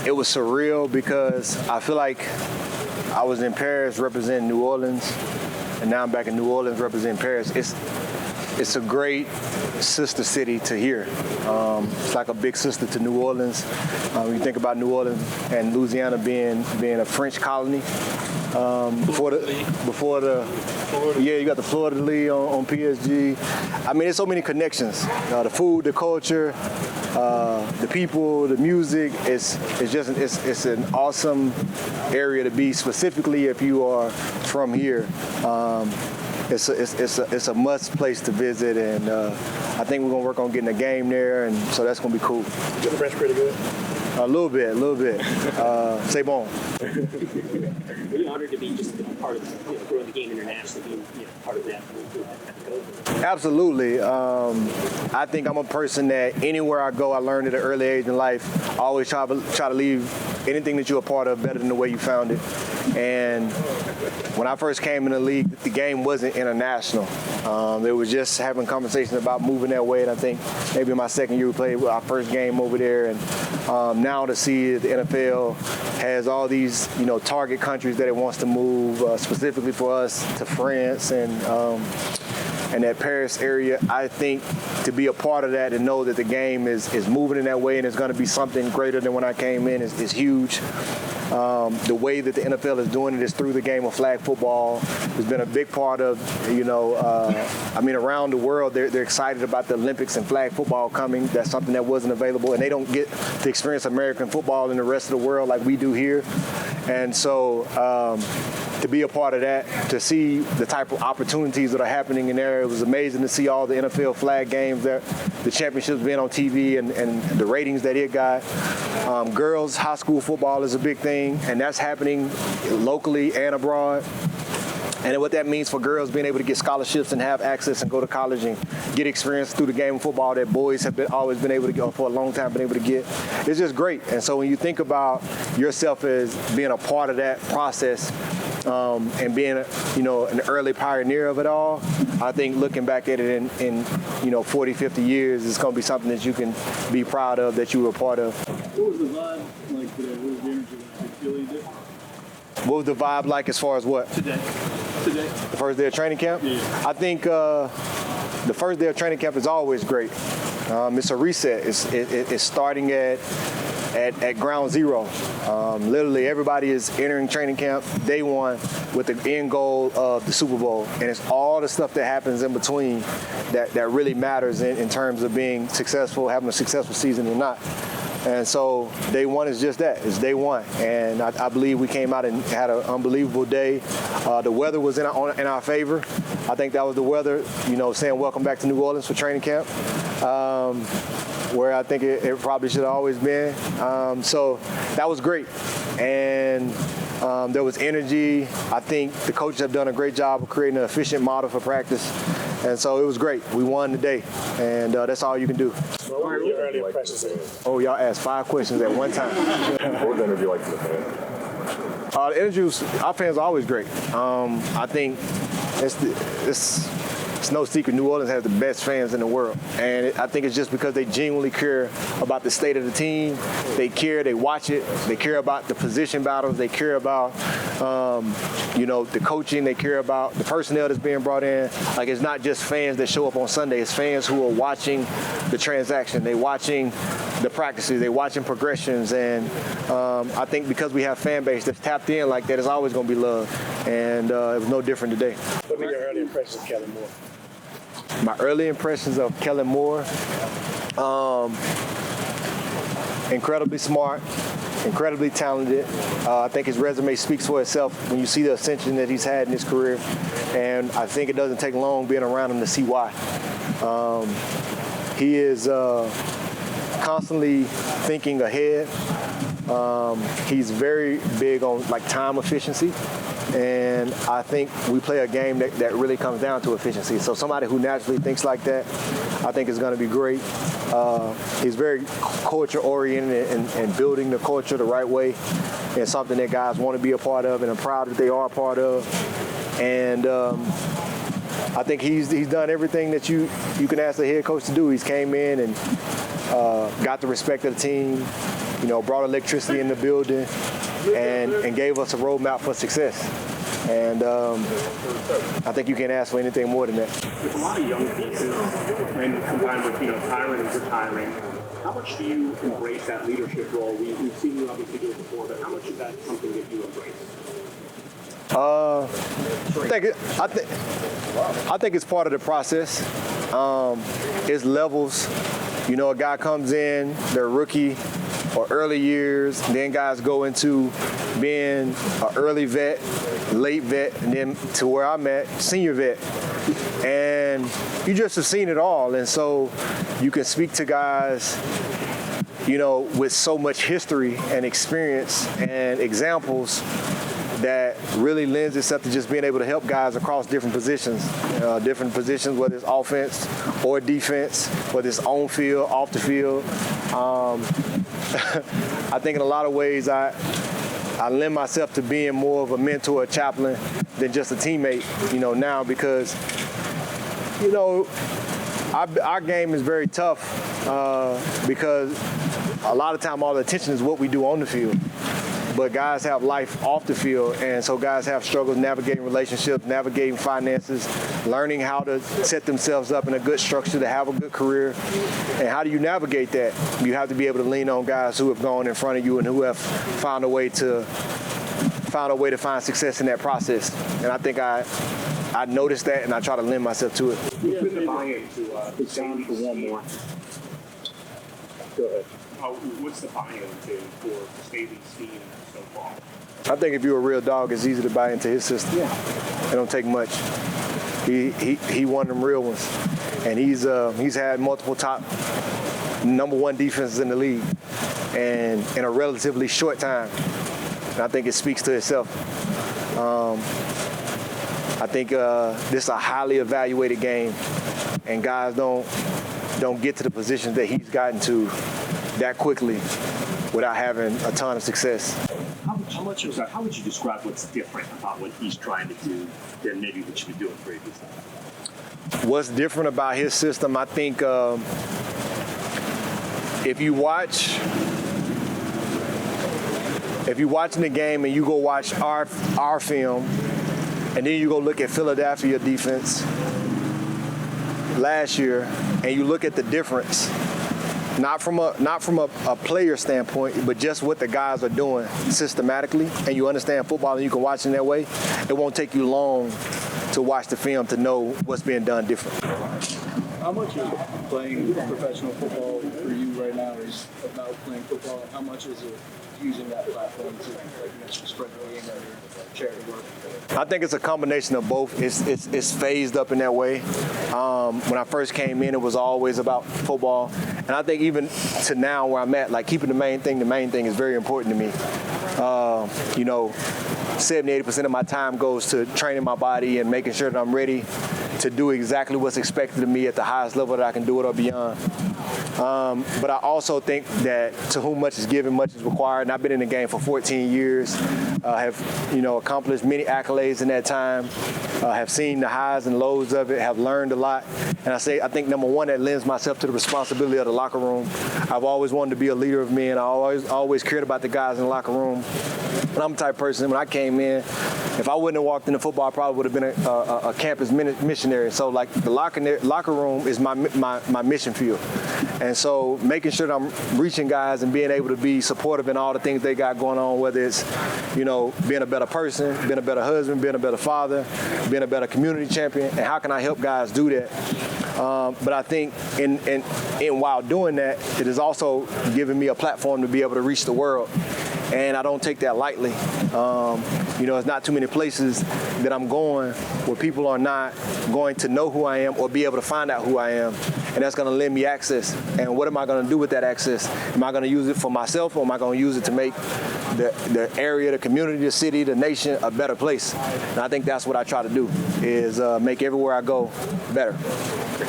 it was surreal because I feel like I was in Paris representing New Orleans, and now I'm back in New Orleans representing Paris. It's a great sister city to here. It's like a big sister to New Orleans. When you think about New Orleans and Louisiana being a French colony, before the yeah, you got the Florida League on PSG. I mean, there's so many connections. The food, the culture, the people, the music. It's an awesome area to be, specifically if you are from here. It's a must place to visit, and I think we're gonna work on getting a game there, and so that's gonna be cool. You the French pretty good? A little bit. C'est bon. Really honored to be just part of growing the game internationally, being part of that. Absolutely. I think I'm a person that anywhere I go, I learned at an early age in life. I always try to leave anything that you're a part of better than the way you found it. And when I first came in the league, the game wasn't international. It was just having conversations about moving that way. And I think maybe in my second year we played our first game over there. And now to see the NFL has all these, target countries that it wants to move, specifically for us to France and that Paris area. I think to be a part of that and know that the game is moving in that way and it's going to be something greater than when I came in is huge. The way that the NFL is doing it is through the game of flag football. It's been a big part of, around the world, they're excited about the Olympics and flag football coming. That's something that wasn't available, and they don't get to experience American football in the rest of the world like we do here. And so to be a part of that, to see the type of opportunities that are happening in there, it was amazing to see all the NFL flag games, the championships being on TV and the ratings that it got. Girls high school football is a big thing, and that's happening locally and abroad. And what that means for girls being able to get scholarships and have access and go to college and get experience through the game of football that boys have always been able to get, for a long time been able to get, it's just great. And so when you think about yourself as being a part of that process and being an early pioneer of it all, I think looking back at it in 40, 50 years, it's going to be something that you can be proud of, that you were a part of. What was the vibe like today? What was the energy like? Did you feel any different? What was the vibe like as far as what? Today. The first day of training camp? Yeah. I think the first day of training camp is always great. It's a reset. It's starting at ground zero. Literally everybody is entering training camp day one with the end goal of the Super Bowl. And it's all the stuff that happens in between that really matters in terms of being successful, having a successful season or not. And so day one is just that. It's day one. And I believe we came out and had an unbelievable day. The weather was in our favor. I think that was the weather, saying welcome back to New Orleans for training camp, where I think it probably should have always been. So that was great. And there was energy. I think the coaches have done a great job of creating an efficient model for practice. And so it was great. We won today, and that's all you can do. What were your early impressions? Oh, y'all asked 5 questions at one time. What was the interview like for the fans? The interviews, our fans are always great. I think it's no secret New Orleans has the best fans in the world. And I think it's just because they genuinely care about the state of the team. They care, they watch it, they care about the position battles, they care about, the coaching, they care about the personnel that's being brought in. Like, it's not just fans that show up on Sunday, it's fans who are watching the transaction, they watching the practices, they watching progressions. And I think because we have a fan base that's tapped in like that, it's always going to be love. And it was no different today. What were your early impressions of Kellen Moore? My early impressions of Kellen Moore, incredibly smart, incredibly talented. I think his resume speaks for itself when you see the ascension that he's had in his career. And I think it doesn't take long being around him to see why. He is constantly thinking ahead. He's very big on time efficiency. And I think we play a game that really comes down to efficiency. So somebody who naturally thinks like that, I think is going to be great. He's very culture-oriented and building the culture the right way. It's something that guys want to be a part of, and I'm proud that they are a part of. And I think he's done everything that you can ask the head coach to do. He's came in and got the respect of the team, brought electricity in the building and gave us a roadmap for success. And I think you can't ask for anything more than that. With a lot of young pieces, and combined with Tyron and retiring, how much do you embrace that leadership role? We've seen you obviously do it before, but how much is that something that you embrace? I think it's part of the process. It's levels. A guy comes in, they're rookie or early years, then guys go into being an early vet, late vet, and then to where I'm at, senior vet. And you just have seen it all. And so you can speak to guys, with so much history and experience and examples that really lends itself to just being able to help guys across different positions, whether it's offense or defense, whether it's on field, off the field. I think in a lot of ways I lend myself to being more of a mentor, a chaplain, than just a teammate, now because, our game is very tough because a lot of time all the attention is what we do on the field. But guys have life off the field, and so guys have struggles navigating relationships, navigating finances, learning how to set themselves up in a good structure to have a good career. And how do you navigate that? You have to be able to lean on guys who have gone in front of you and who have found a way to find success in that process. And I think I noticed that, and I try to lend myself to it. Who's been the buy-in to It's time for one more. Go ahead. What's the buy-in for Staley's team so far? I think if you're a real dog, it's easy to buy into his system. Yeah. It don't take much. He one of them real ones, and he's had multiple top #1 defenses in the league, and in a relatively short time. And I think it speaks to itself. I think this is a highly evaluated game, and guys don't get to the positions that he's gotten to that quickly without having a ton of success. How would you describe what's different about what he's trying to do than maybe what you've been doing previously? What's different about his system, I think if you're watching the game and you go watch our film and then you go look at Philadelphia defense last year and you look at the difference, not from a player standpoint, but just what the guys are doing systematically, and you understand football and you can watch in that way, it won't take you long to watch the film to know what's being done different. How much is playing professional football for you right now is about playing football, and how much is it using that platform to spread the game or charity work? I think it's a combination of both. It's phased up in that way. When I first came in, it was always about football. And I think even to now where I'm at, like keeping the main thing is very important to me. 70-80% of my time goes to training my body and making sure that I'm ready to do exactly what's expected of me at the highest level that I can do it or beyond. But I also think that to whom much is given, much is required. And I've been in the game for 14 years, have accomplished many accolades in that time, have seen the highs and lows of it, have learned a lot. And I think number one, that lends myself to the responsibility of the locker room. I've always wanted to be a leader of men. I always cared about the guys in the locker room. And I'm the type of person, when I came in, if I wouldn't have walked into football, I probably would have been a campus missionary. So like the locker room is my mission field. And so making sure that I'm reaching guys and being able to be supportive in all the things they got going on, whether it's, being a better person, being a better husband, being a better father, being a better community champion, and how can I help guys do that? But I think in while doing that, it is also giving me a platform to be able to reach the world. And I don't take that lightly. There's not too many places that I'm going where people are not going to know who I am or be able to find out who I am. And that's going to lend me access. And what am I going to do with that access? Am I going to use it for myself, or am I going to use it to make the area, the community, the city, the nation a better place? And I think that's what I try to do, is make everywhere I go better.